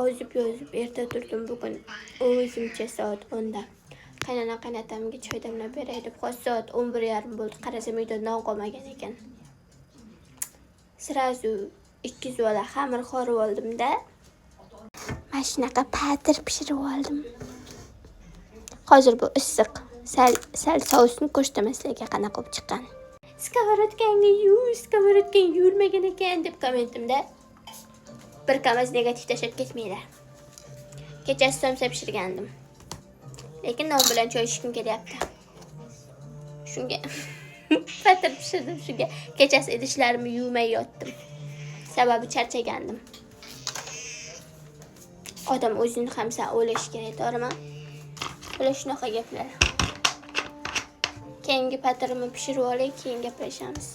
ozib-yozib erta turdim bugun. O'zimcha soat 10 da. Qaynotamga choy damlab beray deb hozir soat 11:30 bo'ldi. Qarasam uyda non qolmagan ekan. Sirazu 2 zola xamir qorib oldim-da. Mana shunaqa patir pishirib oldim. Hozir bu issiq. Sal sousni ko'rsataman sizlarga qanaqa bo'lib chiqqan. Skоворodkang yurmagan ekan deb kommentimda bir komment negativ tashlab ketmanglar. Kechasi somsa pishirgandim. Lekin non bilan choy ichishim kelyapti. Shunga patir pishirdim shunga. Kechasi idishlarimni yuvmay yotdim. Sababi charchagandim. Odam o'zini ham o'ylash kerak, to'g'rimi? Bular shunaqa gaplar. Keyingi patirimni pishirib olay, keyin gaplashamiz.